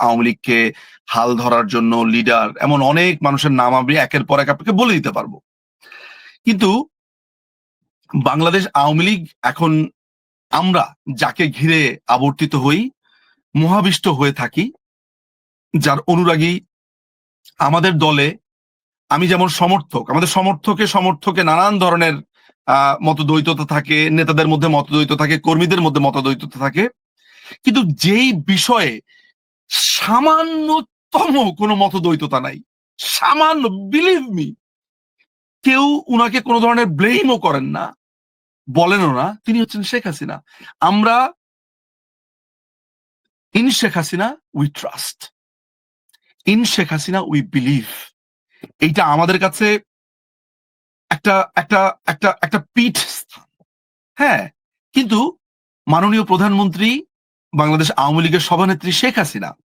আওয়ামী লীগকে হাল ধরার জন্য লিডার এমন অনেক মানুষের নাম আমি একের পর এক আপনাকে বলে দিতে পারবো। কিন্তু বাংলাদেশ আওয়ামী লীগ এখন আমরা যাকে ঘিরে আবর্তিত হই, মোহাবিষ্ট হয়ে থাকি, যার অনুরাগী আমাদের দলে আমি যেমন সমর্থক, আমাদের সমর্থকে নানান ধরনের মতদ্বৈততা থাকে, নেতাদের মধ্যে মতদ্বৈত থাকে, কর্মীদের মধ্যে মতদ্বৈততা থাকে। কিন্তু যেই বিষয়ে সামান্যতম কোনো মতদ্বৈততা নাই, সামান্য, বিলিভ মি, কেউ উনাকে কোনো ধরনের ব্লেমও করেন না, বলেনও না, তিনি হচ্ছেন শেখ হাসিনা। আমরা in Sheikh Hasina we trust, in Sheikh Hasina we believe. এইটা আমাদের কাছে একটা একটা একটা একটা পীঠ স্থান। হ্যাঁ, কিন্তু মাননীয় প্রধানমন্ত্রী, বাংলাদেশ আওয়ামী লীগের সভানেত্রী শেখ হাসিনা